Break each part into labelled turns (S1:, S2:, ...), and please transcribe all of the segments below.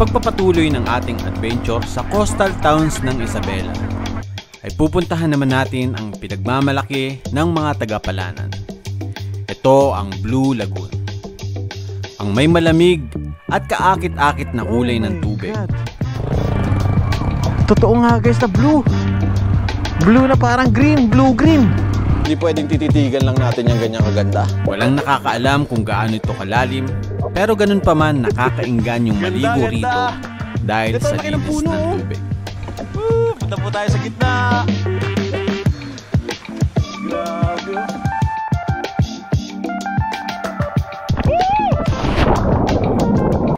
S1: pagpapatuloy ng ating adventure sa coastal towns ng Isabela, ay pupuntahan naman natin ang pinagmamalaki ng mga taga-Palanan. Ito ang Blue Lagoon, ang may malamig at kaakit-akit na kulay ng tubig.
S2: Totoo nga guys na blue. Blue na parang green, blue-green.
S3: Hindi pwedeng tititigan lang natin yung ganyang kaganda.
S1: Walang nakakaalam kung gaano ito kalalim, pero ganun pa man nakakainggan yung maligo rito dahil sa linis ng tubig.
S3: Punta po tayo sa gitna. Grabe.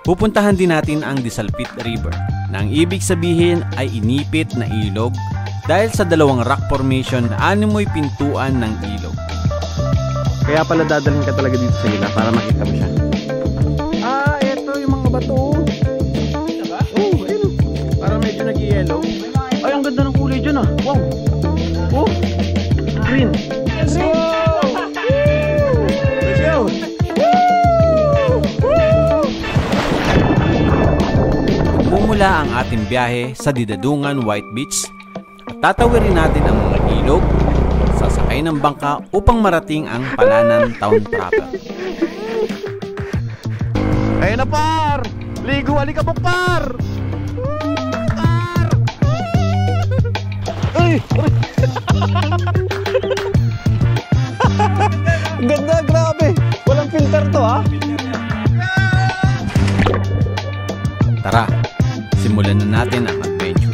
S1: Pupuntahan din natin ang Disalpit River, na ang ibig sabihin ay inipit na ilog dahil sa dalawang rock formation na animoy pintuan ng ilog.
S2: Kaya pala dadalhin ka talaga dito sa gila para makita mo siya. Ah, eto yung mga bato. Diba? Oh, ayun. Para medyo nag-yellow. Ay, ang ganda ng kulay dyan ah. Wow. Oh, green. Let's go! Let's go!
S1: Mumula ang ating biyahe sa Didadungan White Beach at tatawirin natin ang mga ilog, sasakay ng bangka upang marating ang Palanan Town proper.
S2: Ayun na par! Ligo, alikabok par! Par! Ay! Ganda, grabe! Walang filter to ha?
S1: Tara, simulan na natin ang adventure.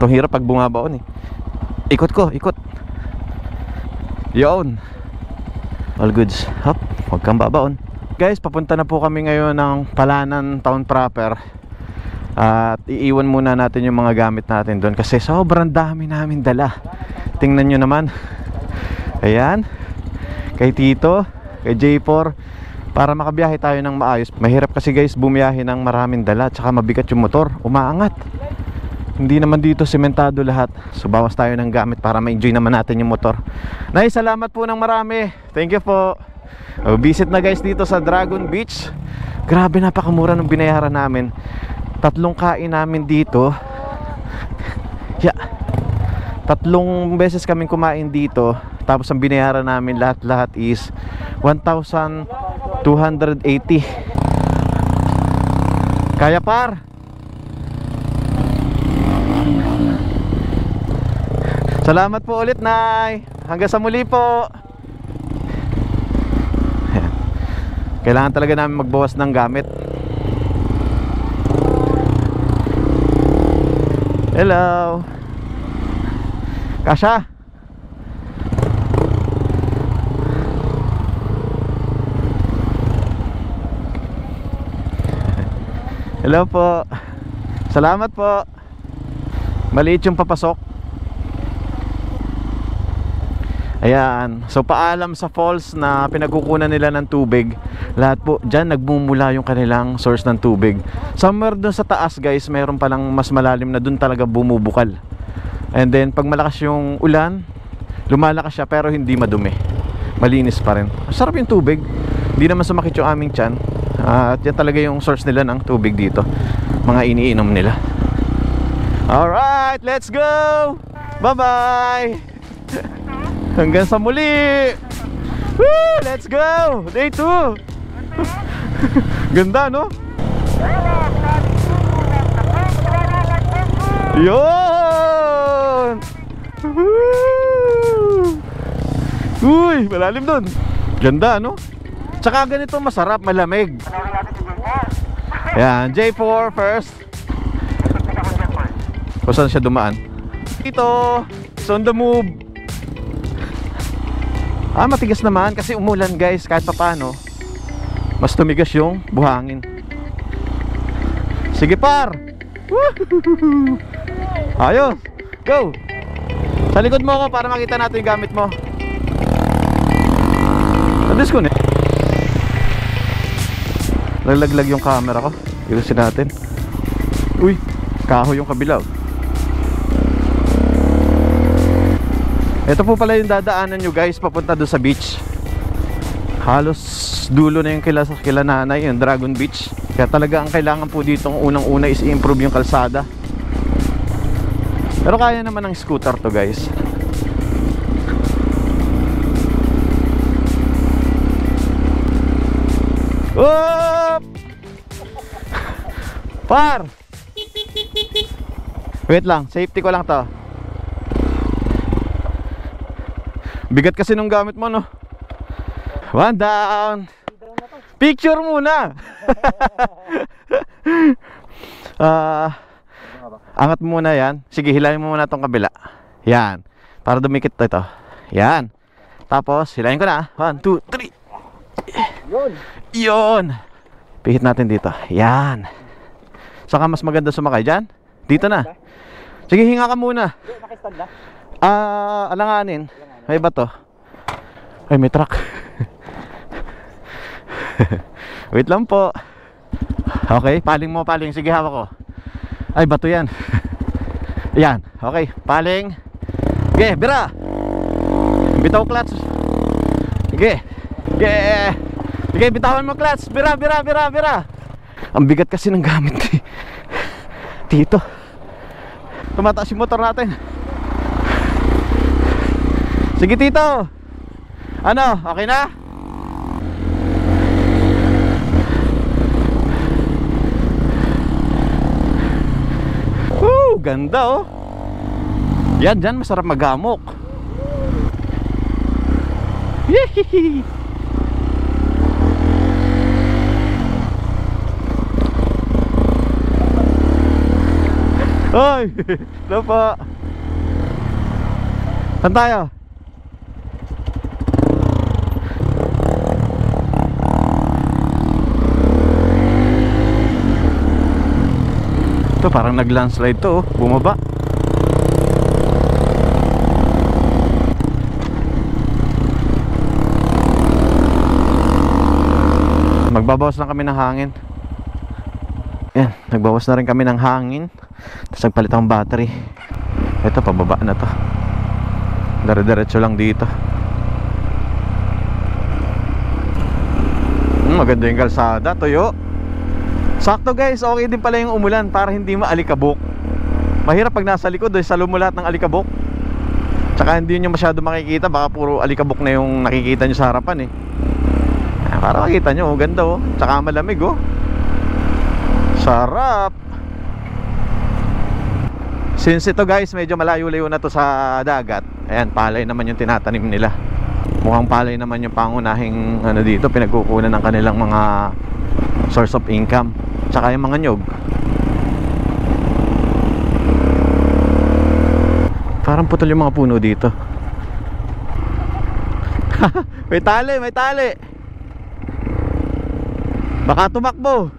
S2: Itong hirap pag bumabaon eh. Ikot ko, ikot. Yun. All goods. Hop, huwag kang babaon. Guys, papunta na po kami ngayon ng Palanan Town proper. At iiwan muna natin yung mga gamit natin doon kasi sobrang dami namin dala. Tingnan nyo naman. Ayan. Kay Tito, kay J4, para makabiyahe tayo ng maayos. Mahirap kasi guys bumiyahe ng maraming dala, tsaka mabigat yung motor, umaangat. Hindi naman dito sementado lahat. So bawas tayo ng gamit para ma-enjoy naman natin yung motor. Nay, salamat po ng marami. Thank you po. Visit na guys dito sa Dragon Beach. Grabe, napakamura ng binayaran namin. 3 kain namin dito. Yeah. 3 beses kaming kumain dito. Tapos ang binayaran namin lahat-lahat is 1,280. Kaya par. Salamat po ulit, Nay. Hanggang sa muli po. Kailangan talaga namin magbawas ng gamit. Hello. Kasha. Hello po. Salamat po. Maliit yung papasok. Ayan, so paalam sa falls na pinagkukunan nila ng tubig. Lahat po dyan nagmumula yung kanilang source ng tubig. Somewhere dun sa taas guys, mayroon palang mas malalim na dun talaga bumubukal. And then pag malakas yung ulan, lumalakas siya pero hindi madumi. Malinis pa rin. Sarap yung tubig. Hindi naman sumakit yung aming tiyan. At yan talaga yung source nila ng tubig dito. Mga iniinom nila. Alright, let's go! Bye-bye! Hanggang sa muli. Woo! Let's go. Day 2. Ganda no? Yun. Uy, malalim dun. Ganda no? Tsaka ganito masarap, malamig. Yan, J4 first. Kung saan siya dumaan? Dito. on the move. Matigas naman kasi umulan guys. Kahit pa paano, mas tumigas yung buhangin. Sige par. Woohoo! Ayos. Go. Sa likod mo ako para makita natin yung gamit mo. Na-disconnect. Lalaglag yung camera ko. Ilusin natin. Uy, kahoy yung kabila. Ito po pala yung dadaanan nyo guys papunta doon sa beach. Halos dulo na yung kila nanay, yung Dragon Beach. Kaya talaga ang kailangan po dito unang-una is i-improve yung kalsada. Pero kaya naman ng scooter to guys. Whoop! Par! Wait lang, safety ko lang to. Bigat kasi nung gamit mo, no? One down. Picture muna. Angat muna yan. Sige, hilahin mo muna tong kabila. Yan. Para dumikit ito. Yan. Tapos, hilahin ko na. 1, 2, 3. Yun. Pihit natin dito. Yan. Saka mas maganda sumakay dyan. Dito na. Sige, hinga ka muna. Alanganin. May bato. Ay, may truck. Wait lang po. Okay, paling mo, paling. Sige, hawak ko. Ay, bato yan. Yan, okay, paling. Sige, bira. Bitaw clutch. Sige. Sige. Sige, bitawan mo clutch. Bira, bira, bira, bira. Ang bigat kasi ng gamit dito. Tumataas yung motor natin. Sige tito. Ano, okay na? Woo, ganda oh. Yan, dyan masarap magamok. Yehihi. Hoy, ano po? Saan tayo? Ito parang nag-landslide to, oh. Bumaba. Magbabawas lang kami ng hangin. Yan, nagbawas na rin kami ng hangin. Tapos nagpalit akong battery. Ito, pababa na to. Dire-diretso lang dito. Maganda yung kalsada, tuyo. Sakto guys, okay din pala yung umulan para hindi maalikabok. Mahirap pag nasa likod, sa lumulat ng alikabok. Tsaka hindi nyo masyado makikita, baka puro alikabok na yung nakikita nyo sa harapan eh. Para makita nyo, ganda oh. Tsaka malamig oh. Sarap. Since ito guys, medyo malayo-layo na to sa dagat. Ayan, palay naman yung tinatanim nila. Mukhang palay naman yung pangunahing ano dito, pinagkukunan ng kanilang mga source of income. Tsaka yung mga nyog. Parang putol yung mga puno dito. May tali, may tali. Baka tumakbo.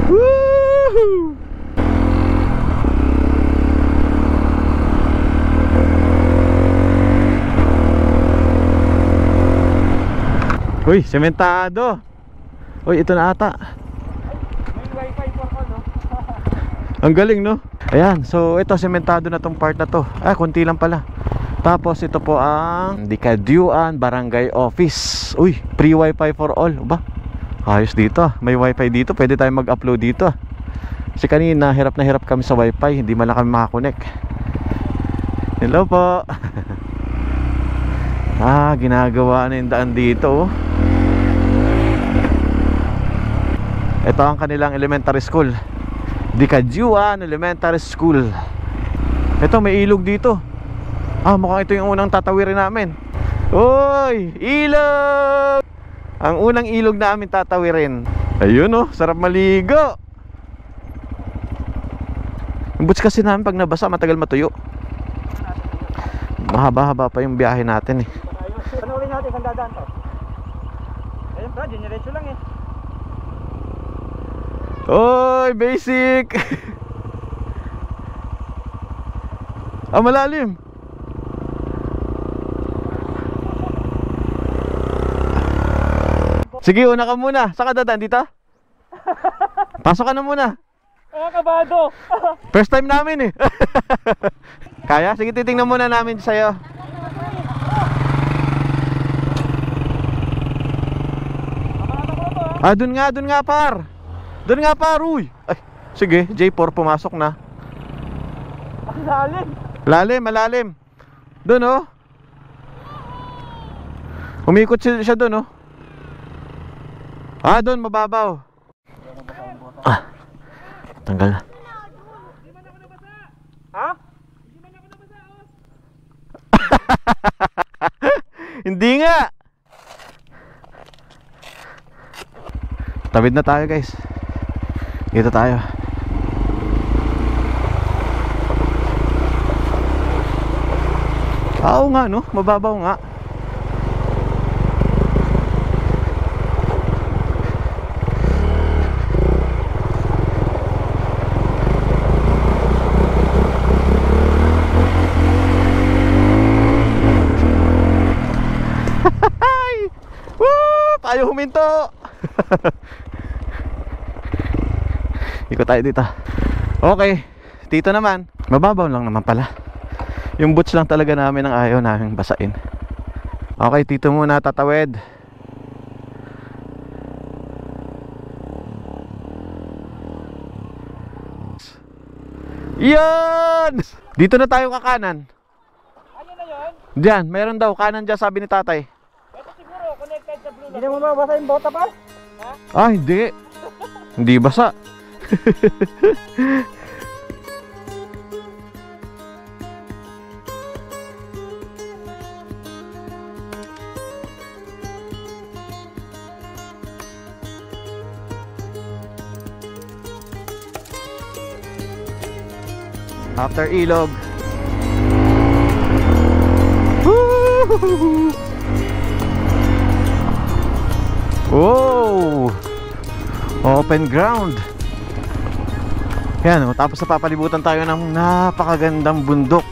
S2: Woohoo! Uy, sementado. Uy, ito na ata. May wifi for all, no? Ang galing, no? Ayan, so ito, sementado na tong part na to. Konti lang pala. Tapos ito po ang Dikaduan Barangay Office. Uy, free wifi for all. Ba? Ayos dito. May wifi dito, pwede tayo mag-upload dito. Kasi kanina, hirap na hirap kami sa wifi. Hindi man lang kami makakonect. Hello po. Ginagawa na yung daan dito. Ito ang kanilang elementary school, Dikaduan Elementary School. Ito, may ilog dito. Mukhang ito yung unang tatawirin namin. Uy, ilog! Ang unang ilog namin tatawirin. Ayun oh, sarap maligo. Yung boots kasi namin pag nabasa matagal matuyo. Mahaba-haba pa yung biyahe natin eh.
S4: Panoorin natin saan dadaan to. Ayun bro, diretso lang eh.
S2: Oy, basic. Malalim. Sige, una ka muna. Saan ka dadaan? Dito? Pasok ka na muna.
S4: Kabado.
S2: First time namin eh. Kaya? Sige, titingnan muna namin sa'yo. Dun nga par. Dun nga par, uy. Ay, sige, J4 pumasok na.
S4: Lalim.
S2: Lalim, malalim. Dun oh. Umikot siya dun oh. Dun, mababaw. Tanggal na.
S4: Ha?
S2: Hindi nga. Tawid na tayo guys. Dito tayo. Oo nga no, mababaw nga. Tayo huminto. Ikot tayo dito. Okay, dito naman mababaw lang naman pala. Yung boots lang talaga namin ang ayaw namin basain. Okay, dito muna tatawid. Yan! Dito na tayo kakanan.
S4: Ano na yun?
S2: Diyan, meron daw kanan dyan, sabi ni tatay.
S4: Ito siguro, connected sa Blue. Hindi mo mabasa yung bota pa?
S2: Hindi. Hindi basa. After ilog. Wow! Open ground. Yan, tapos napapalibutan tayo ng napakagandang bundok.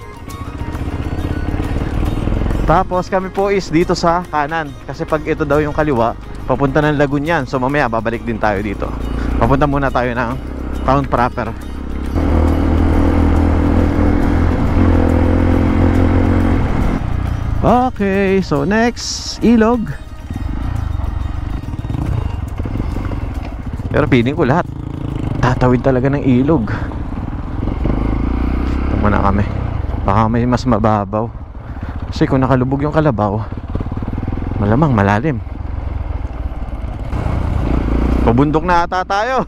S2: Tapos kami po is dito sa kanan. Kasi pag ito daw yung kaliwa, papunta ng Lagoon yan. So mamaya babalik din tayo dito. Papunta muna tayo ng town proper. Okay, so next, ilog. Pero feeling ko lahat tatawid talaga ng ilog. Tama na kami. Baka may mas mababaw. Kasi kung nakalubog yung kalabaw, malamang malalim. Pabundok na ata tayo.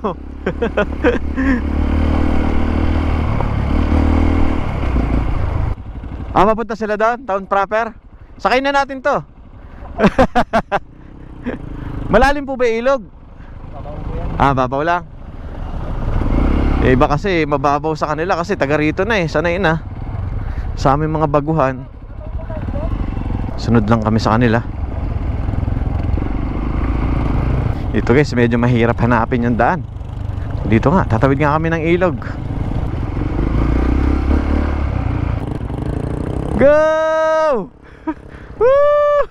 S2: Mapunta sila doon, town proper. Sakay na natin to. Malalim po ba ilog? Babaw lang. Iba kasi mababaw sa kanila kasi taga rito na sanay na. Sa aming mga baguhan, sunod lang kami sa kanila. Dito guys, medyo mahirap hanapin yung daan. Dito nga, tatawid nga kami ng ilog. Go! Woo!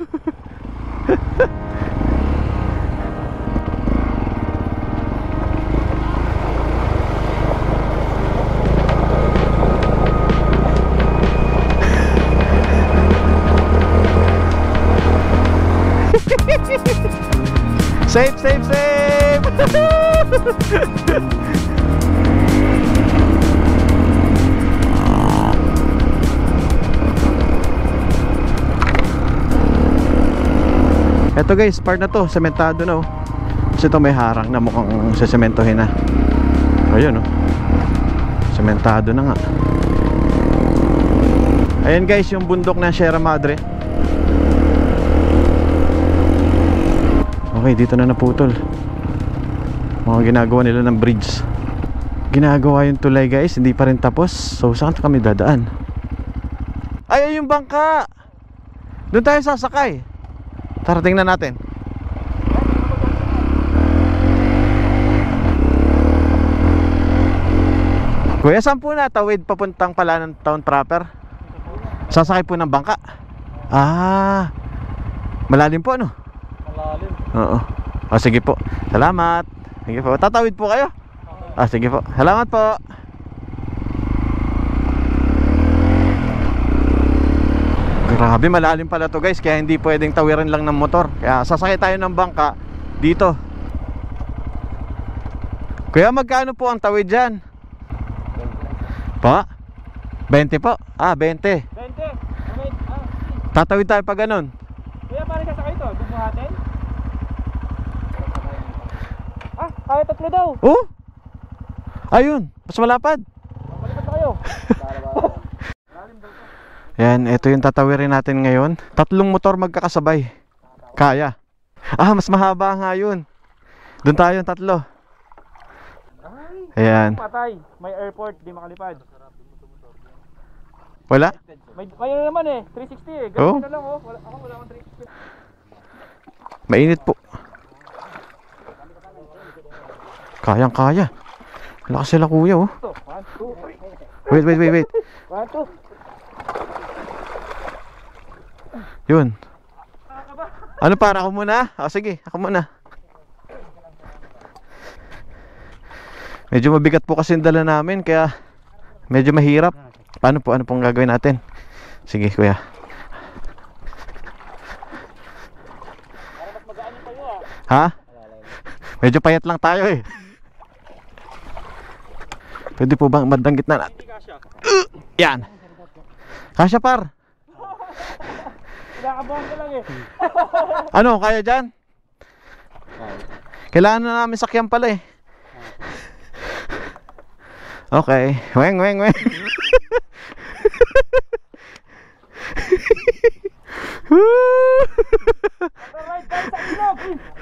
S2: Safe, safe, safe! Eto guys, part na to, sementado na oh. Kasi ito may harang na mukhang sesementohin na. Ayun oh, sementado na nga. Ayan guys, yung bundok na Sierra Madre. Okay, dito na naputol. Mga ginagawa nila ng bridge. ginagawa yung tulay guys, hindi pa rin tapos. So saan kami dadaan? Ay, yung bangka! Doon tayo sasakay. Tara, tingnan natin. Kuya, saan po natawid papuntang Palanan Town proper? Sasakay po ng bangka. Ah, malalim po ano?
S4: Malalim.
S2: Oo. O sige po, salamat. Sige po, tatawid po kayo? Ah, sige po, salamat po. Grabe, malalim pala to guys, kaya hindi pwedeng tawirin lang ng motor. Kaya sasakay tayo ng bangka dito. Kuya, magkano po ang tawid dyan? Pa? 20 po? Ah, 20.
S4: 20. Okay.
S2: Tatawid tayo pa ganun.
S4: Kuya, paano sasakay ito? Bubuhatin? Kaya 3 daw.
S2: Oh? Ayun, mas malapad.
S4: Balikan na kayo.
S2: Yan, ito yung tatawirin natin ngayon. 3 motor magkakasabay. Kaya. Ah, mas mahaba nga yun. Doon tayo 3. Ayan.
S4: Patay. May airport, di makalipad.
S2: Wala?
S4: May ano naman eh, 360 eh.
S2: Oh.
S4: Ganun na lang oh. Wala akong 360.
S2: Mainit po. Kayang kaya. Lakas sila kuya oh.
S4: 1, 2, 3.
S2: Wait.
S4: 1, 2.
S2: Yun. Ano, para ako muna? O sige, ako muna. Medyo mabigat po kasi yung dala namin, kaya medyo mahirap. Ano pong gagawin natin? Sige kuya. Ha? Medyo payat lang tayo eh. Pwede po bang bandang gitna natin? Yan. Kasya par.
S4: Kinakabahan ka lang eh.
S2: Ano, kaya dyan? Kailangan na namin sakyan pala eh. Okay. Weng.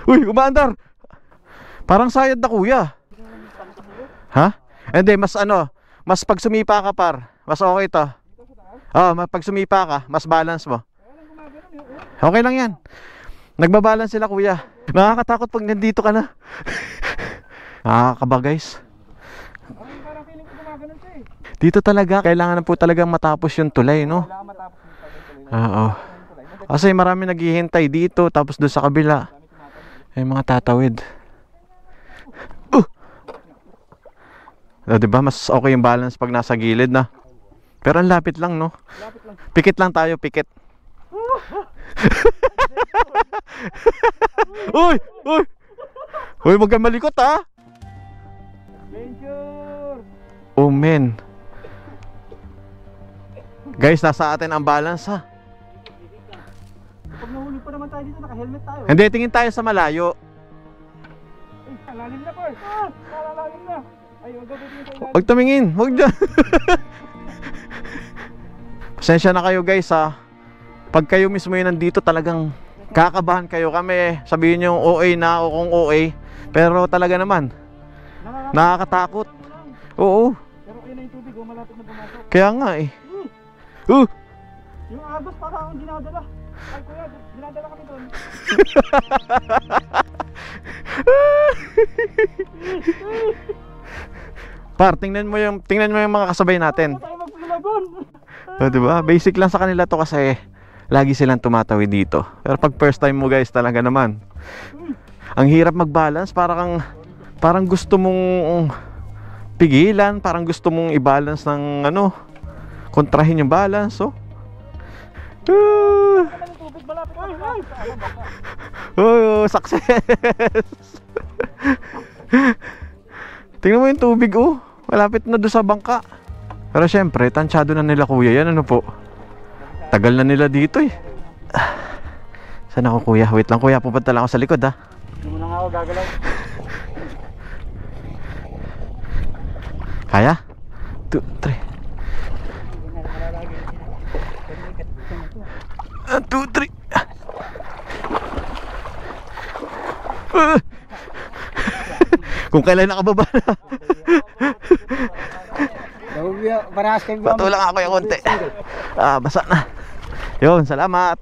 S2: Uy, umaandar. Parang sayad na kuya. Ha? Hindi, mas pag sumipa ka par, mas okay to. Pag sumipa ka, mas balance mo. Okay lang yan. Nagbabalance sila kuya. Nakakatakot pag nandito ka na. Nakakaba guys.
S4: Parang feeling ko gumagano siya eh.
S2: Dito talaga, kailangan na po talagang matapos yung tulay, no?
S4: Kailangan matapos yung tuloy.
S2: Oo. Kasi marami naghihintay dito, tapos doon sa kabila. Ay mga tatawid. Diba, mas okay yung balance pag nasa gilid na. Pero ang lapit lang, no? Pikit lang tayo, pikit. Uy! Uy, wag kang malikot ha!
S4: Venture!
S2: Oh men. Guys, nasa atin ang balance ha.
S4: Pag nahuli pa naman tayo dito, naka-helmet tayo.
S2: Hindi, tingin tayo sa malayo.
S4: Lalim na po. Lalim na. Ay, wag tingin sa ilalim.
S2: Huwag tumingin, huwag dyan. Pasensya na kayo guys ha. Pag kayo mismo yun nandito, talagang kakabahan kayo. Kami sabihin nyo OA na o kung OA, pero talaga naman nakakatakot. Oo.
S4: Pero kayo na yung tubig, malapit na pumasok.
S2: Kaya nga eh.
S4: Yung agos para akong dinadala. Ay kuya, dinadala kami doon.
S2: Par, tingnan mo yung mga kasabay natin.
S4: Tayo magpulagon.
S2: Diba? Basic lang sa kanila to kasi lagi silang tumatawid dito. Pero pag first time mo guys, talaga naman ang hirap mag-balance. Parang gusto mong pigilan, parang gusto mong i-balance ng kontrahin yung balance.
S4: Tubig malapit na.
S2: Success. Tingnan mo yung tubig malapit na doon sa bangka. Pero syempre, tansyado na nila kuya yan. Ano po? Tagal na nila dito eh. Saan ako kuya? Wait lang kuya, pupunta lang ako sa likod ha.
S4: Hindi mo na nga ako gagalaw.
S2: Kaya? 2, 3. 1, 2, 3. Kung kailan nakababa na. Patulang ako yung konti. Basa na. Yun, salamat.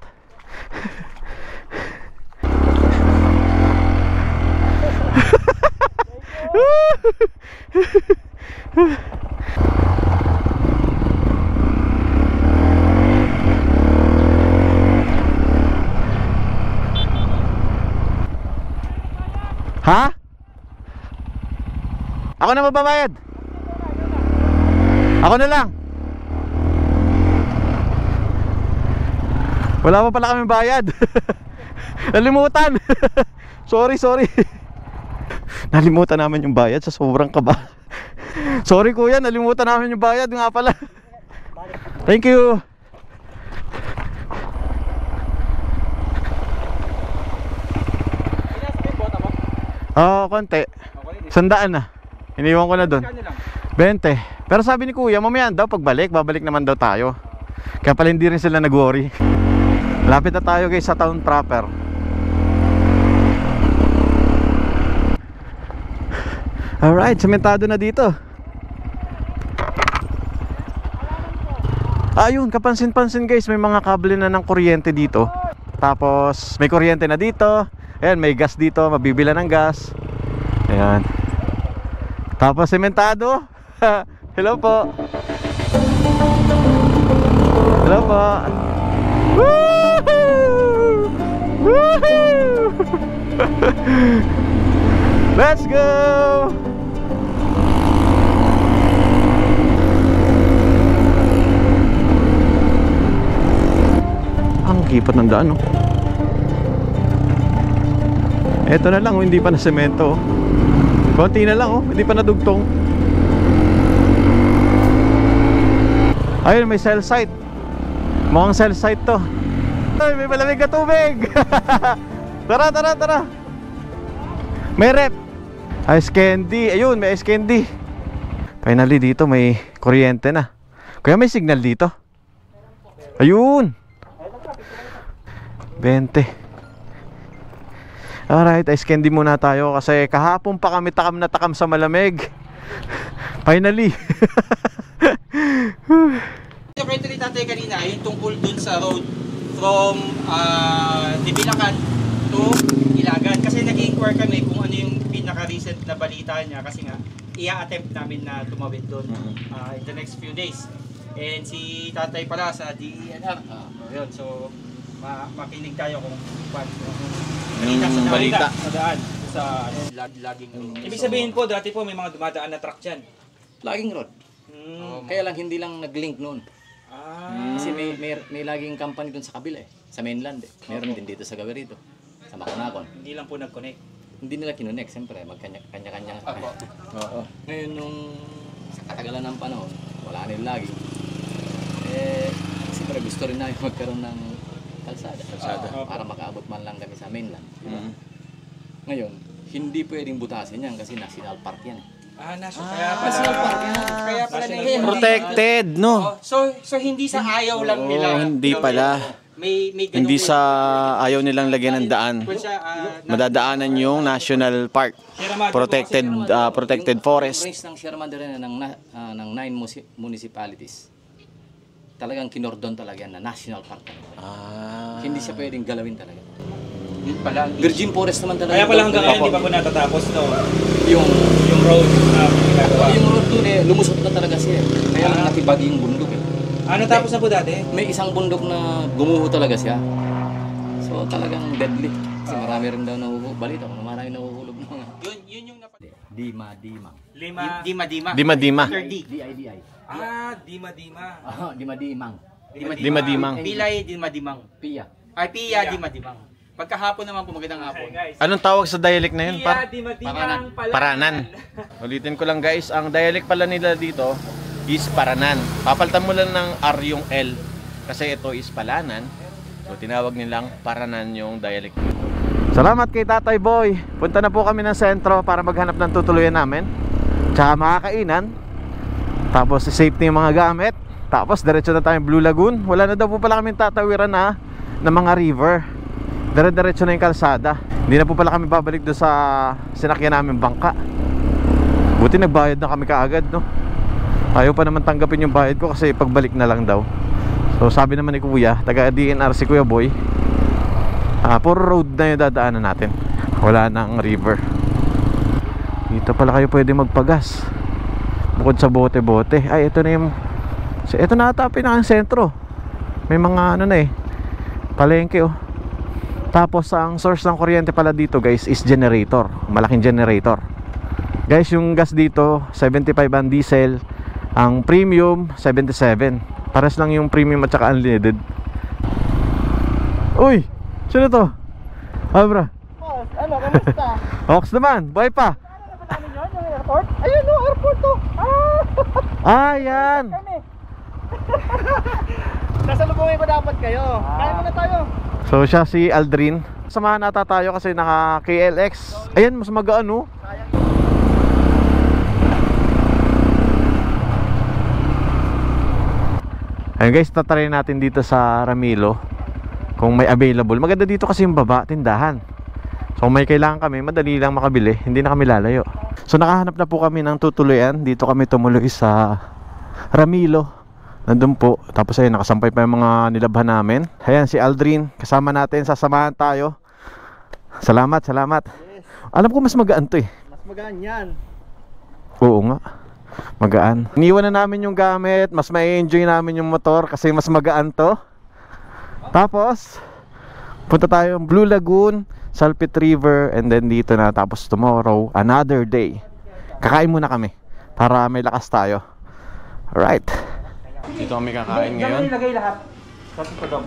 S2: Ha? Ako na mababayad. Ako na lang. Wala pa pala kami bayad. Nalimutan. Sorry. Nalimutan namin yung bayad sa sobrang kaba. Sorry kuya, nalimutan namin yung bayad nga pala. Thank you. Konti. 100 na. Iniwan ko na doon. 20. Pero sabi ni kuya, mamaya daw pagbalik, babalik naman daw tayo. Kaya pala hindi rin sila nag-worry. Lapit na tayo guys sa town proper. Alright, sementado na dito. Ayun, kapansin-pansin guys, may mga kable na ng kuryente dito. Tapos may kuryente na dito. Ayan, may gas dito, mabibila ng gas. Ayan. Tapos sementado. Hello po. Hello po. Woohoo! Woohoo! Let's go! Ang kipat ng daan, oh. Eto na lang, oh, hindi pa na semento, oh. Konti na lang, oh, hindi pa nadugtong. Ayun, may cell site. Mukhang cell site to. Ay, may malamig na tubig. Tara. May rep. Ice candy. Ayun, may ice candy. Finally dito may kuryente na. Kaya may signal dito. Ayun. 20. Alright, ice candy muna tayo kasi kahapon pa kami takam sa malamig. Finally.
S5: Yung kwento ni tatay kanina, yung tungkol dun sa road from Dibilacan to Ilagan. Kasi nag-inquire kami kung ano yung pinaka-recent na balita niya kasi nga i-attempt namin na tumawid dun in the next few days. And si tatay pala sa DENR. Yun, so makinig tayo kung paano sa balita sa daan sa laging road. Ibig sabihin po, dati po may mga dumadaan na truck dyan.
S6: Laging road. Kaya lang hindi lang nag-link noon. Kasi may laging company doon sa kabila, sa mainland. Meron din dito sa Gawerito, sa Macanacon.
S5: Hindi lang po nag-connect.
S6: Hindi nila kinonect, siyempre magkanya-kanya. Oo. Ngayon nung sa katagalan ng panahon, wala nila lagi. Siyempre gusto rin namin magkaroon ng kalsada. Para makaabot man lang kami sa mainland. Ngayon, hindi pwedeng butasin yan kasi national park yan.
S5: National park yan. Kaya pala
S2: Protected, no?
S5: So hindi sa ayaw lang nila.
S2: Hindi pala.
S5: May
S2: Hindi sa ayaw nilang lagyan ng daan. Madadaanan yung national park. Protected forest.
S6: Range ng Sierra Madre ng 9 municipalities. Talagang kinordon talaga yan na national park. Hindi siya pwedeng galawin talaga. Virgin Forest naman talaga.
S5: Kaya pala hanggang ngayon di pa po natatapos to.
S6: Yung
S5: road na ginagawa.
S6: Yung road doon lumusot na talaga siya. Kaya lang natibag yung bundok eh.
S5: Tapos na po dati?
S6: May isang bundok na gumuho talaga siya. So talagang deadly. Kasi marami rin daw nahuhulog. Balita ko, marami nahuhulog na mga.
S5: Yun yung napatid.
S6: Dima-dima.
S2: Dima-dima.
S6: D-I-D-I.
S5: Dima-dima.
S6: Dima-dimang.
S2: Dima-dimang.
S5: Pilay, Dima-dimang.
S6: Pia.
S5: Ay, Pia, Dima-dimang. Pagkahapon naman po, magandang hapon.
S2: Anong tawag sa dialect na yun, par?
S5: Dima-dimang
S2: Paranan. Ulitin ko lang guys, ang dialect pala nila dito is Paranan. Papalitan mo lang ng R yung L kasi ito is Palanan. So tinawag nilang Paranan yung dialect nito. Salamat kay Tatay Boy. Punta na po kami ng sentro para maghanap ng tutuluyan namin. Tsaka makakainan. Tapos safety yung mga gamit. Tapos diretso na tayong Blue Lagoon. Wala na daw po pala kaming tatawiran ng mga river. dire-diretso na yung kalsada. Hindi na po pala kami babalik doon sa sinakyan namin bangka. Buti nagbayad na kami kaagad, no? Ayaw pa naman tanggapin yung bayad ko kasi pagbalik na lang daw. So sabi naman ni Kuya, taga DNR si Kuya Boy, puro road na yung dadaanan natin, wala nang river. Dito pala kayo pwede magpagas bukod sa bote-bote. Ay, ito na yung, ito na ata pinaka-sentro. May mga ano na palengke oh. Tapos ang source ng kuryente pala dito guys is generator, malaking generator. Guys, yung gas dito 75 ang diesel, ang premium 77. Pares lang yung premium at saka unleaded. Uy, sino to? Bra.
S4: Boss, ano, kamusta?
S2: Ox naman, buhay pa.
S4: Ano naman namin yun, yung airport? Ayun no, airport to.
S2: Yan.
S4: Kami. Nasalubungin ko dapat kayo. Kaya muna tayo.
S2: So siya si Aldrin. Samahan nata tayo kasi naka KLX. Ayan, mas magaan oh. Ayun guys, tatry natin dito sa Ramilo kung may available. Maganda dito kasi yung baba, tindahan. So kung may kailangan kami, madali lang makabili. Hindi na kami lalayo. So nakahanap na po kami ng tutuluyan. Dito kami tumuloy sa Ramilo. Nandun po. Tapos ayun, nakasampay pa yung mga nilabhan namin. Ayan si Aldrin, kasama natin, sasamahan tayo. Salamat, salamat.
S4: Yes.
S2: Alam ko mas magaan to
S4: Mas magaan yan.
S2: Oo nga, magaan. Iniwan na namin yung gamit, mas ma-enjoy namin yung motor kasi mas magaan to. Tapos punta tayo Blue Lagoon, Salpit River, and then dito na. Tapos tomorrow, another day. Kakain muna kami para may lakas tayo. Alright. Dito kami kakain ngayon.
S4: Diyan nilagay lahat. Tapos ito dom.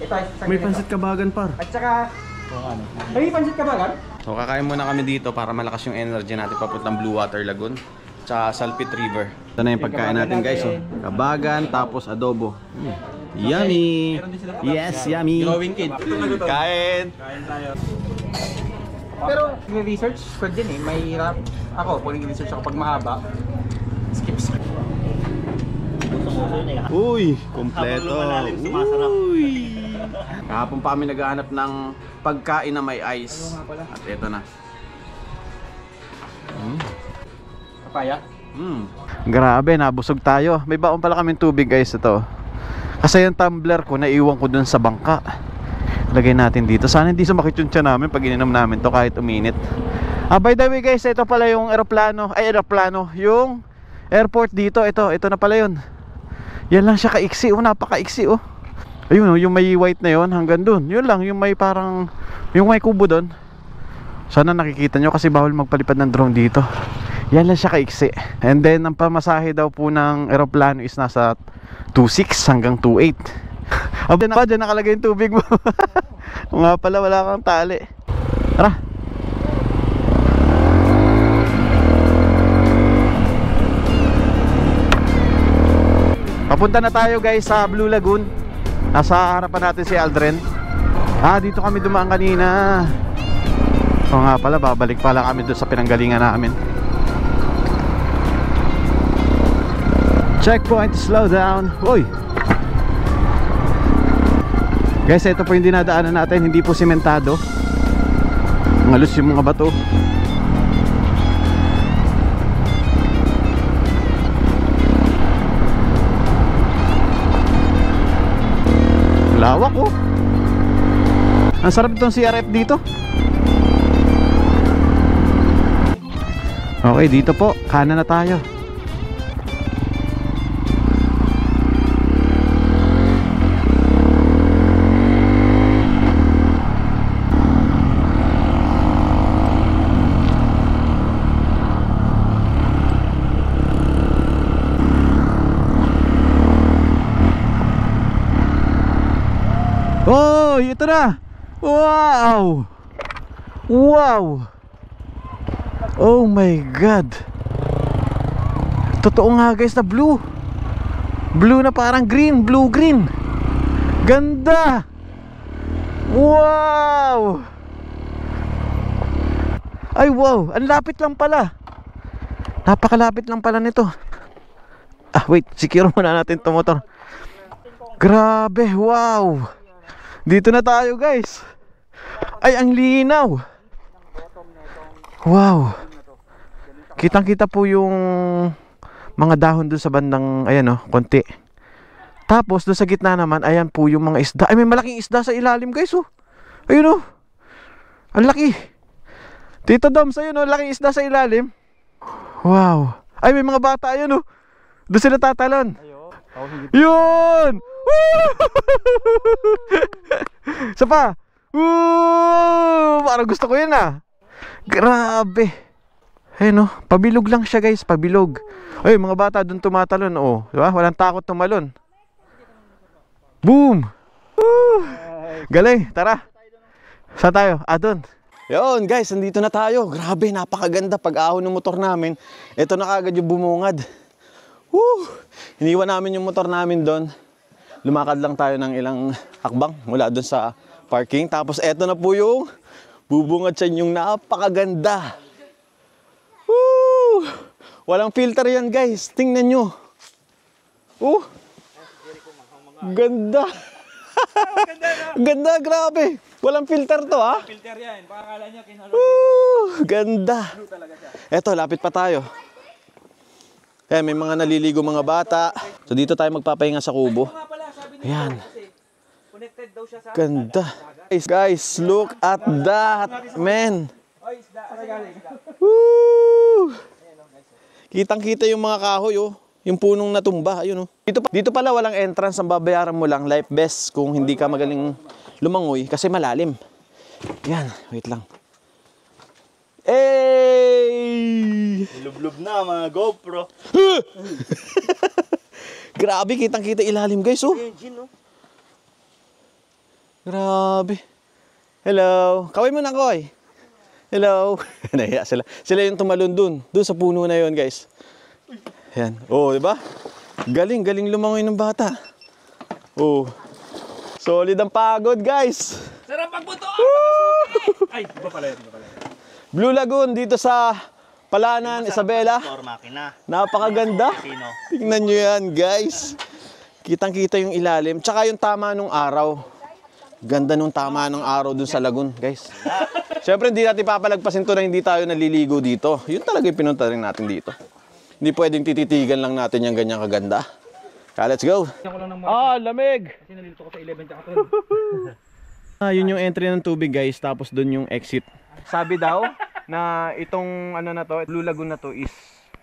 S4: Ito ay
S2: May pansit kabagan par.
S4: At saka may pansit kabagan?
S1: So kakain muna kami dito para malakas yung energy natin papuntang Blue Water Lagoon tsaka Salpit River. Ito na yung pagkain natin guys oh. Kabagan tapos adobo. Yummy! Yes, yummy!
S5: Growing kid.
S1: Kain!
S4: Pero research ko din mahirap. Ako, pag research ako pag mahaba, skip.
S1: Uy! Kompleto! Uy! Kahapon pa kami naghahanap ng pagkain na may ice. At ito na.
S5: Papaya?
S2: Grabe, nabusog tayo. May baon pala kaming tubig guys ito. Kasi yung tumbler ko, naiwan ko dun sa bangka. Lagay natin dito. Sana hindi sumakit yung tiyan namin pag ininom namin to kahit uminit. By the way guys, ito pala yung aeroplano. Yung airport dito. Ito na pala yun. Yan lang siya kaiksi. Napakaiksi oh. Ayun oh, yung may white na yun hanggang dun. Yun lang, yung may parang, yung may kubo dun. Sana nakikita nyo kasi bawal magpalipad ng drone dito. Yan lang siya kaiksi. And then ang pamasahe daw po ng aeroplano is nasa 2.6 hanggang 2.8. Abay na dyan nakalagay yung tubig mo. Nga pala, wala kang tali. Tara. Papunta na tayo guys sa Blue Lagoon. Nasa harapan natin si Aldrin. Dito kami dumaan kanina. O nga pala, babalik pala kami doon sa pinanggalingan namin. Checkpoint, slow down. Uy! Guys, ito po yung dinadaanan natin. Hindi po sementado. Ngalus yung mga bato. Lawak oh. Ang sarap itong CRF dito. Okay, dito po, kanan na tayo. Oh, ito na. Wow. Wow. Oh my God. Totoo nga guys na blue. Blue na parang green, blue green. Ganda. Wow. Ay wow, ang lapit lang pala. Napakalapit lang pala nito. Wait, secure muna natin itong motor. Grabe, wow. Dito na tayo guys. Ay, ang linaw. Wow. Kitang-kita po yung mga dahon doon sa bandang, ayan oh, konti. Tapos doon sa gitna naman, ayan po yung mga isda. Ay, may malaking isda sa ilalim, guys, oh. Ayun oh. Ang laki. Tito Dom, sa'yo no, laking isda sa ilalim. Wow. Ay, may mga bata, ayun oh. Doon sila tatalon. Yun! Isa pa. Parang gusto ko yun ah. Grabe. Ayun oh, pabilog lang siya guys, pabilog. Ay, mga bata doon tumatalon oh. Diba? Walang takot tumalon. Boom! Galing, tara. Saan tayo? Doon.
S3: Yun guys, nandito na tayo. Grabe, napakaganda pag-ahon ng motor namin. Ito na kagad yung bumungad. Woo! Iniwan namin yung motor namin doon. Lumakad lang tayo ng ilang hakbang mula doon sa parking. Tapos eto na po yung bubungad sa inyong napakaganda. Woo! Walang filter yan guys. Tingnan nyo. Ganda. Ganda, grabe. Walang filter to ha.
S5: Filter yan. Baka akala niya kinalo.
S3: Ganda. Eto, lapit pa tayo. Eh, may mga naliligo mga bata. So dito tayo magpapahinga sa kubo. Ayan. Ganda. Guys, look at that, man. Woo! Kitang-kita yung mga kahoy, oh. Yung punong natumba, ayun, oh. Dito pala walang entrance, ang babayaran mo lang life vest kung hindi ka magaling lumangoy kasi malalim. Yan, wait lang. Hey!
S4: Lublob na mga GoPro.
S3: Grabe, kitang-kita ilalim guys, oh. Grabe. Hello. Kaway mo na, Koy. Hello. Nahiya sila. Sila yung tumalon dun sa puno na yon guys. Yan. Oh, di ba? Galing lumangoy ng bata. Oh. Solid ang pagod, guys.
S5: Sarap pagbuto. Ay, iba pala yan.
S3: Blue Lagoon dito sa Palanan, Isabela. Napakaganda. Tingnan nyo yan, guys. Kitang-kita yung ilalim. Tsaka yung tama nung araw. Ganda nung tama ng araw dun sa lagoon, guys. Siyempre, hindi natin papalagpasin to na hindi tayo naliligo dito. Yun talaga yung pinunta rin natin dito. Hindi pwedeng tititigan lang natin yung ganyang kaganda. Kaya, let's go. Lamig!
S5: Kasi nalilito ko sa 11 tsaka 12.
S2: Yun yung entry ng tubig guys, tapos doon yung exit. Sabi daw na itong ano na to, Blue Lagoon na to is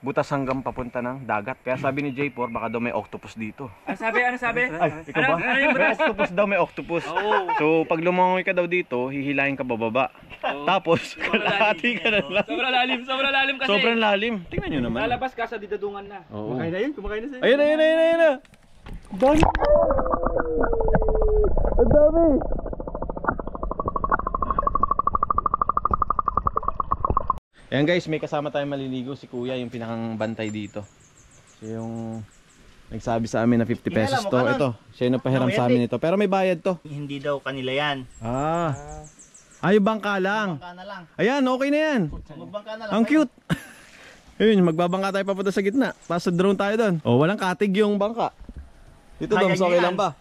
S2: butas hanggang papunta ng dagat. Kaya sabi ni J4 baka daw may octopus dito.
S5: Ano sabi?
S2: Ay, ikaw ba? May octopus daw, may octopus.
S5: Oh.
S2: So pag lumangoy ka daw dito, hihilahin ka bababa. Tapos kalahati ka na lang.
S5: Sobrang lalim kasi.
S2: Sobrang lalim. Tingnan nyo naman.
S5: Lalabas ka sa didadungan na.
S2: Oo.
S4: Kumakain na sa'yo.
S2: Ayun na. Dami. Ang dami. Ayan guys, may kasama tayong maliligo, si Kuya, yung pinakang bantay dito. Siya yung nagsabi sa amin na 50 pesos to. Ito, siya yung nagpahiram sa amin ito. Pero may bayad to.
S4: Hindi daw kanila yan.
S2: Ay, bangka lang.
S4: Bangka na lang.
S2: Ayan, okay na yan.
S4: Magbangka na lang.
S2: Ang cute. Ayun, magbabangka tayo papunta sa gitna. Pasa drone tayo doon. Oh, walang katig yung bangka. Dito Dom, okay lang ba?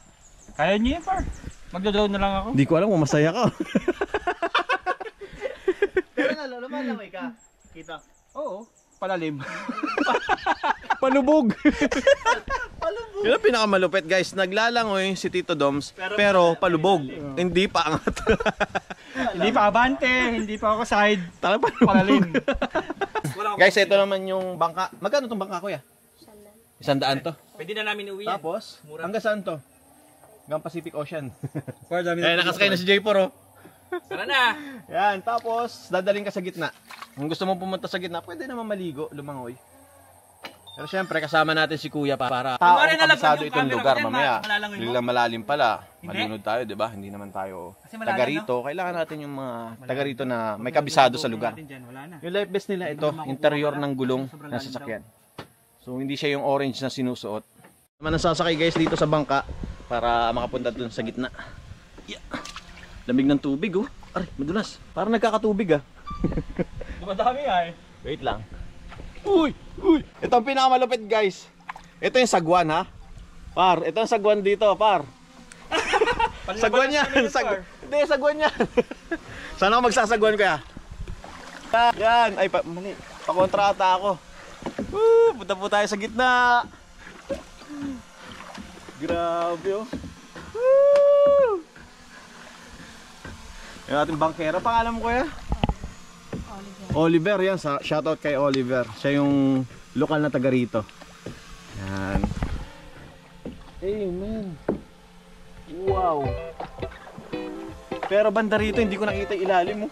S5: Kaya niyo yan, par. Magdodrone na lang ako.
S2: Hindi ko alam kung masaya ka.
S4: Pero lumalamay ka. Kita.
S5: Oo, palalim.
S2: Palubog. Yun ang pinakamalupit guys. Naglalangoy si Tito Doms pero palubog. Hindi pa angat.
S5: Hindi pa abante, hindi pa ako side.
S2: Talagang
S5: Palalim.
S2: Guys, ito naman yung bangka. Magkano tong bangka kuya? 100 to.
S5: Pwede na namin uwi yan.
S2: Tapos, hanggang saan to? Hanggang Pacific Ocean.
S5: Par, dami
S2: Eh, nakasakay na si J4 oh.
S5: Tara na.
S2: Yan, tapos dadaling ka sa gitna. Kung gusto mong pumunta sa gitna, pwede naman maligo, lumangoy. Pero syempre, kasama natin si Kuya para taong kabisado itong lugar. Mamaya, biglang malalim pala. Malunod tayo, di ba? Hindi naman tayo taga rito. Kailangan natin yung mga taga rito na may kabisado sa lugar. Yung life vest nila ito, interior ng gulong na sasakyan. So, hindi siya yung orange na sinusuot. Naman ang sasakay guys dito sa bangka para makapunta dun sa gitna. Yeah. Lamig ng tubig oh. Aray, madulas. Parang nagkakatubig ah.
S5: Dumadami ay.
S2: Wait lang. Uy! Ito ang pinakamalupit guys. Ito yung sagwan ha. Par, ito ang sagwan dito, par. Sagwan yan.
S3: Hindi, sagwan yan. Saan ako magsasagwan kaya? Yan. Ay, mali. Pakontrata ako. Woo! Punta po tayo sa gitna. Grabe oh. Woo! Yung ating bangkera. Pangalan mo kuya? Oliver. Yan. Shoutout kay Oliver. Siya yung lokal na taga rito. Yan. Amen. Wow. Pero banda rito hindi ko nakita yung ilalim mo.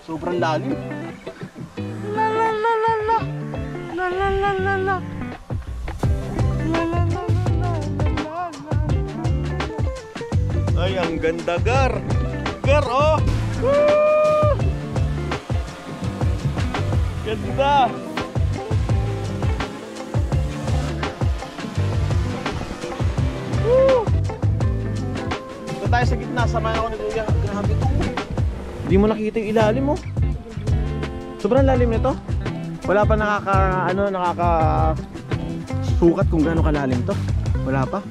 S3: Sobrang lalim. La la la la la. La la la la la. La la la la la. Ay, ang ganda, Gar. Gar, oh. Woo! Ganda. Woo! Ito tayo sa gitna, samayan ako ni Kuya. Grabe ito. Hindi mo nakita yung ilalim mo. Sobrang lalim nito. Wala pa nakaka sukat kung gaano kalalim to. Wala pa.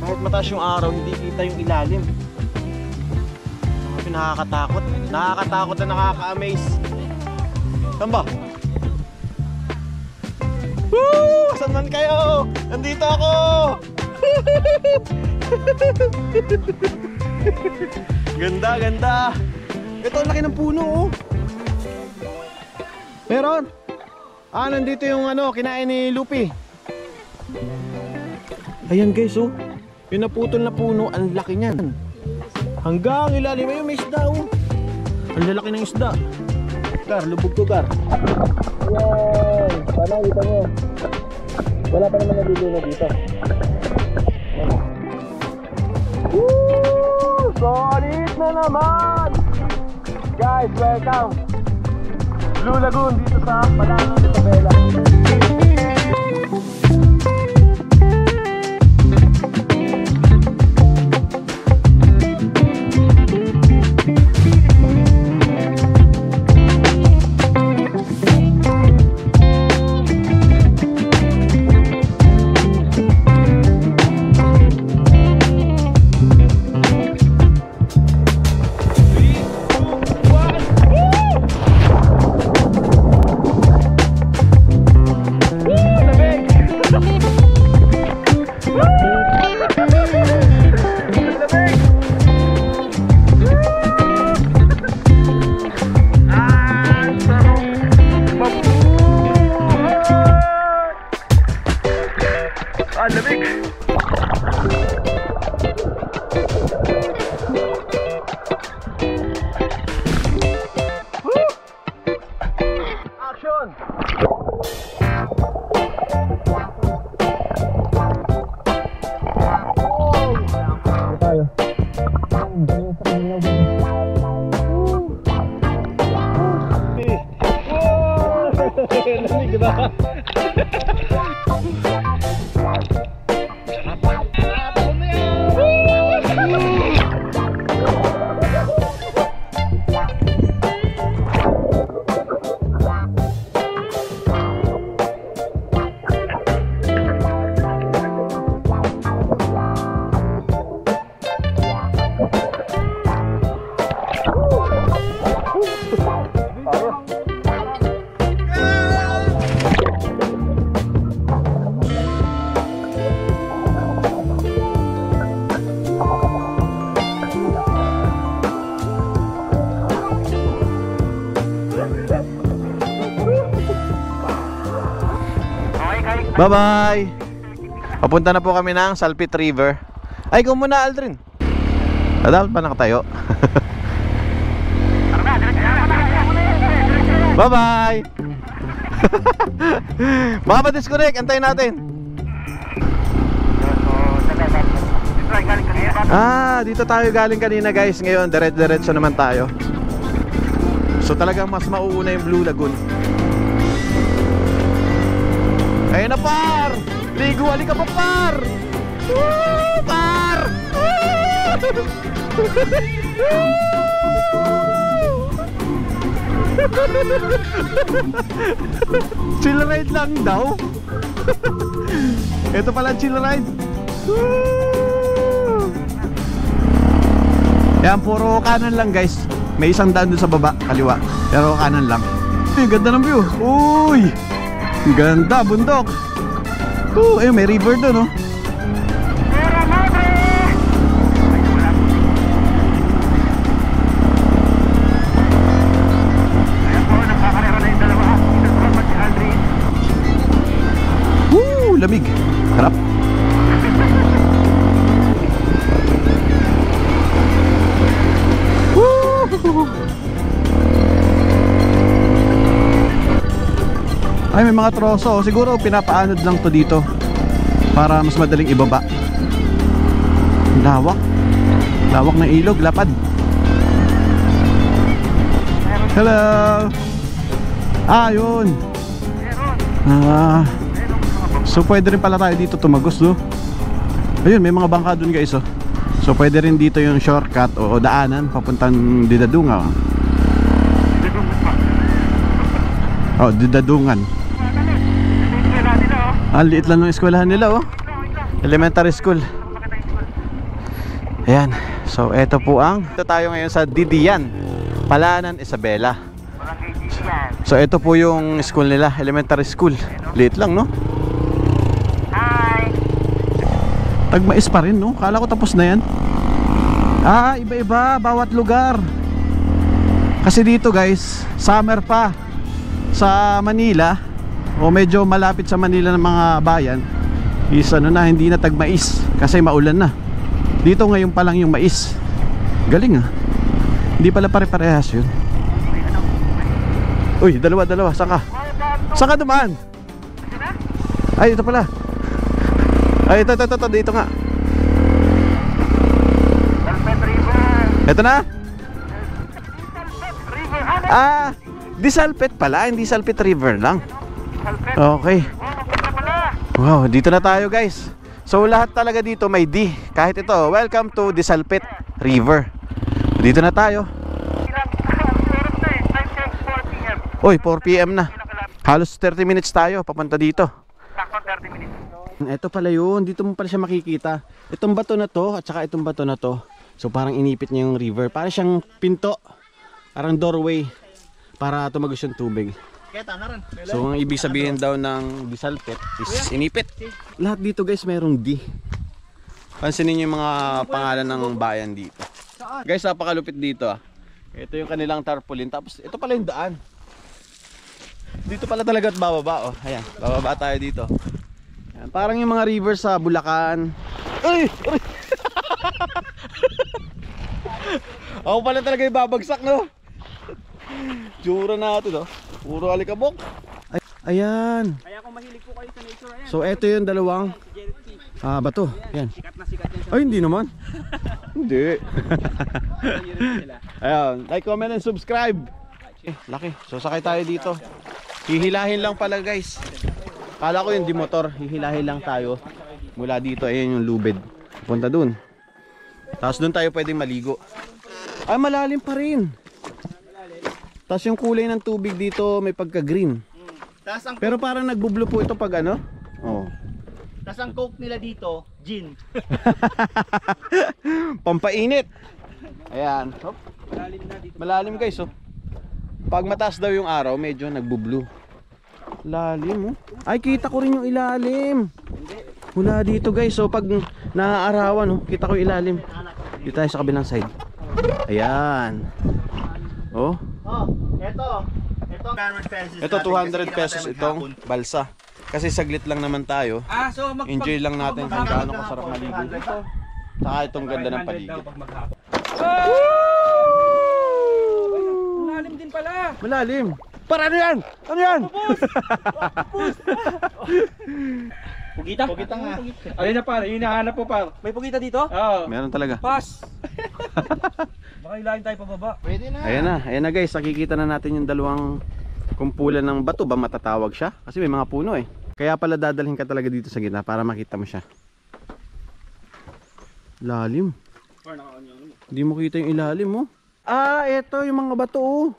S3: Kahit mataas yung araw, hindi kita yung ilalim. Nakakatakot. Nakakatakot na nakaka-amaze. Saan ba? Woo! Saan man kayo? Nandito ako! Ganda, ganda. Ito, ang laki ng puno, oh. Meron? Nandito yung kinain ni Lupi. Ayan guys, oh. Yung naputol na puno, ang laki niyan. Hanggang ilalim, ayun, may isda, oh. Ang lalaki ng isda. Gar, lubog to, Gar. Wow, sana kita mo. Wala pa naman nalilino dito. Woo! Solid na naman! Guys, welcome! Blue Lagoon dito sa Palanan, Isabela. Bye-bye! Papunta na po kami ng Salpit River. Ay, ikaw muna, Aldrin. Dapat pa nakatayo. Bye-bye! Baka pa-disconnect, antayin natin. Dito tayo galing kanina guys. Ngayon, diretso naman tayo. So talagang mas mauuna yung Blue Lagoon. Ayun na, par! Ligo, halika pa, par! Woo! Par! Woo! Chill ride lang daw. Ito pala chill ride. Woo! Yan, puro kanan lang guys. May isang daan doon sa baba, kaliwa. Pero kanan lang. Ay, ganda ng view. Uy! Ganda, bundok. May river doon, oh. Lamig. Harap. Ay, may mga troso. Siguro pinapaanod lang to dito para mas madaling ibaba. Lawak. Lawak ng ilog, lapad. Hello. Yun. So pwede rin pala tayo dito tumagos, no? Ayun, may mga bangka dun guys, oh. So pwede rin dito yung shortcut o daanan papuntang Didadunga. Didadungan. Ang liit lang ng eskwelahan nila, oh. Elementary school. Ayan. So eto po ito tayo ngayon sa Didian, Palanan, Isabela. So eto po yung school nila, elementary school. Liit lang, no? Tagmais pa rin, no? Kala ko tapos na yan. Iba-iba, bawat lugar. Kasi dito guys, summer pa. Sa Manila, o medyo malapit sa Manila ng mga bayan, is hindi na tagmais. Kasi maulan na. Dito ngayon pa lang yung mais. Galing, ah. Hindi pala pare-parehas yun. Uy, dalawa. Saan ka? Saan ka dumaan? Ay, ito pala. Ay, ito, dito nga. Ito na? Disalpet pala, hindi Salpet River lang. Okay. Wow, dito na tayo guys. So lahat talaga dito may D. Kahit ito, welcome to Disalpet River. Dito na tayo. Uy, 4 PM na. Halos 30 minutes tayo papunta dito. Ito pala yun, dito mo pala siya makikita. Itong bato na to at saka itong bato na to. So parang inipit niya yung river. Parang siyang pinto, parang doorway para tumagos yung tubig. So ang ibig sabihin daw ng Disalpet is inipit. Lahat dito guys mayroong D. Pansinin niyo yung mga pangalan ng bayan dito. Guys, napakalupit dito, ah. Ito yung kanilang tarpaulin. Tapos ito pala yung daan. Dito pala talaga at bababa, oh. Ayan, bababa tayo dito. Ayan, parang yung mga river sa Bulacan. Ay! Ako pala talaga yung babagsak, no? Tsura natin, oh. Puro alikabok. Ayan.
S5: Kaya kung mahilig po kayo sa nature, ayan.
S3: So ito yung dalawang bato. Ayan.
S5: Sikat na sikat yan.
S3: Ay, hindi naman. Hindi. Ayan, like, comment, and subscribe. Laki. So sakay tayo dito. Hihilahin lang pala guys. Kala ko yung di motor. Hihilahin lang tayo. Mula dito, ayan yung lubid. Punta dun. Tapos dun tayo pwedeng maligo. Ay, malalim pa rin. Tapos yung kulay ng tubig dito may pagka green. Pero parang nagbublo po ito pag ano. Oh.
S5: Tapos ang coke nila dito, gin.
S3: Pampainit. Ayan. Hop. Malalim guys, oh. Pag mataas daw yung araw, medyo nagbublo. Lalim, oh. Ay, kita ko rin yung ilalim. Mula dito guys, so pag naaarawan, oh, kita ko yung ilalim. Dito tayo sa kabilang side. Ayan. Oh. Ito 200 pesos itong balsa. Kasi saglit lang naman tayo. Enjoy lang natin kung gaano kasarap maligo dito. Saka itong ganda ng paligid.
S5: Malalim din pala.
S3: Malalim. Para ano yan? Ano yan?
S5: Pugita? Pugita nga. Ayun na par, yung hinahanap po par. May pugita dito? Oo.
S3: Meron talaga.
S5: Pas. Baka ilahin tayo pababa. Pwede na.
S3: Ayan na guys, nakikita na natin yung dalawang kumpulan ng bato. Ba matatawag siya? Kasi may mga puno eh. Kaya pala dadalhin ka talaga dito sa gitna para makita mo siya. Lalim. Hindi mo kita yung ilalim, oh. Eto yung mga bato, oh.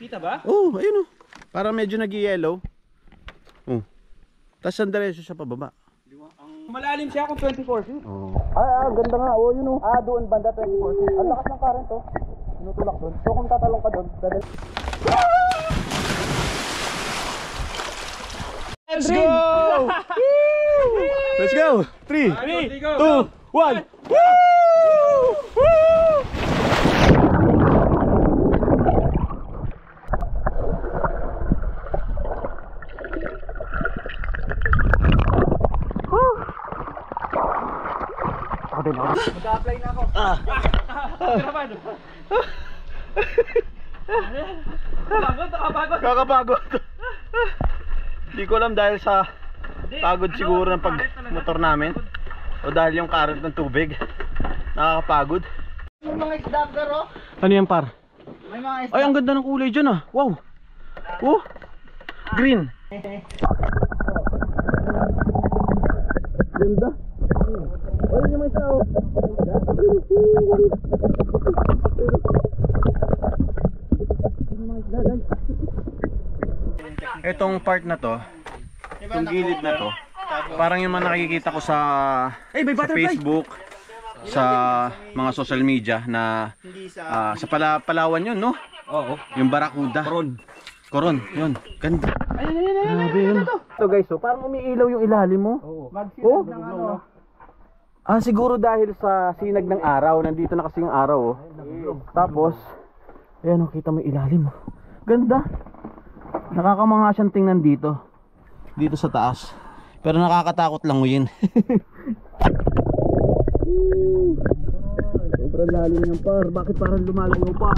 S5: Kita ba?
S3: Oh, ayun, oh. Parang medyo nag-yellow. Oh. Tapos sandareso siya pababa.
S5: Malalim siya kung 24 feet.
S3: Ganda nga. Oh, yun oh.
S5: Doon banda 24 feet. Ang lakas ng current oh. Tinutulak doon. So kung tatalong ka doon,
S3: Let's go! Let's go! 3, 2, 1.
S5: mag-a-apply na ako.
S3: Kakapagod. Hindi ko alam dahil sa pagod siguro ng pag-motor namin o dahil yung current ng tubig. Nakakapagod.
S5: May mga isda pero.
S3: Ano yan par?
S5: May mga isda.
S3: Ay, ang ganda ng kulay dyan ah. Wow. Oh. Green. Ganda. Ay, yung may sao. Itong part na to, itong gilid na to, parang yung mga nakikita ko sa Facebook, sa mga social media na sa Palawan yun, no?
S5: Oo.
S3: Yung Barracuda. Coron, yun. Ganda. Grabe yun. Ito guys, so parang umiilaw yung ilalim mo.
S5: Magsinag ng ano.
S3: Siguro dahil sa sinag ng araw, nandito na kasi yung araw. Tapos, ayan, kita mo yung ilalim. Ganda. Nakakamangha siyang tingnan dito. Dito sa taas. Pero nakakatakot languyin. Sobrang lalim yan par. Bakit parang lumalayo pa?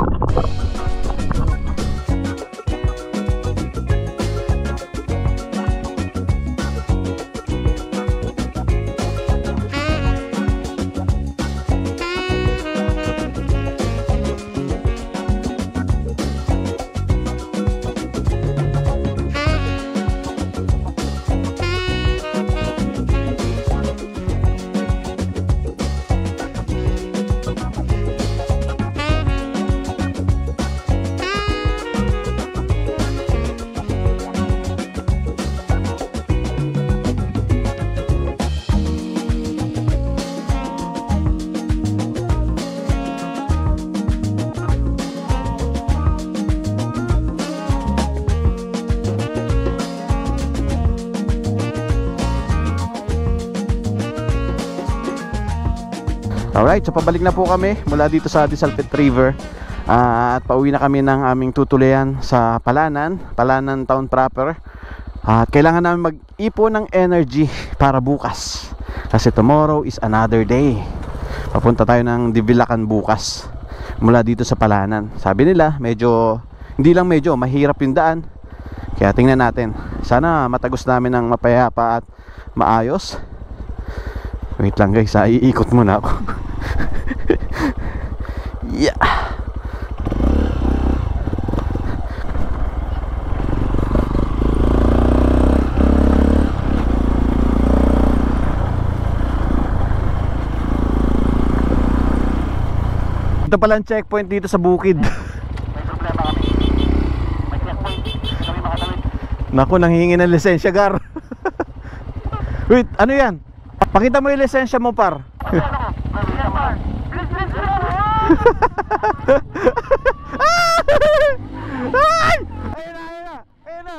S3: Alright, so pabalik na po kami mula dito sa Disalpet River at pauwi na kami ng aming tutuloyan sa Palanan Town proper. At kailangan namin mag-ipon ng energy para bukas kasi tomorrow is another day. Papunta tayo ng Dibilacan bukas mula dito sa Palanan. Sabi nila medyo, hindi lang medyo, mahirap yung daan. Kaya tingnan natin. Sana matagos namin ng mapayapa at maayos. Wait lang guys, iikot muna ako. Yeah. Ito pala ang checkpoint dito sa bukid. May problema kami. May checkpoint. Hindi kami makatawid. Naku, nanghihingi ng lisensya, Gar. Wait, ano yan? Pakita mo yung lisensya mo, par. Ay! Ayun na.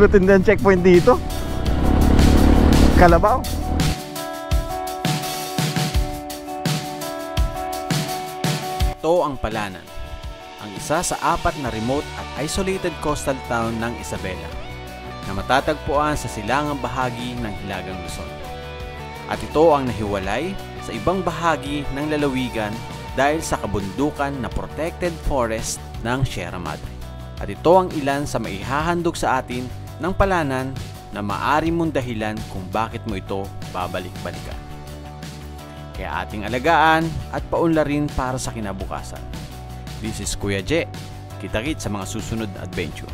S3: Matindi ang checkpoint dito. Kalabaw.
S1: Ito ang Palanan, ang isa sa 4 na remote at isolated coastal town ng Isabela na matatagpuan sa silangang bahagi ng Hilagang Luzon. At ito ang nahiwalay sa ibang bahagi ng lalawigan dahil sa kabundukan na protected forest ng Sierra Madre. At ito ang ilan sa maihahandog sa atin ng Palanan na maaari mong dahilan kung bakit mo ito babalik-balikan. Kaya ating alagaan at paunlarin para sa kinabukasan. This is Kuya Je. Kita-kits sa mga susunod na adventure.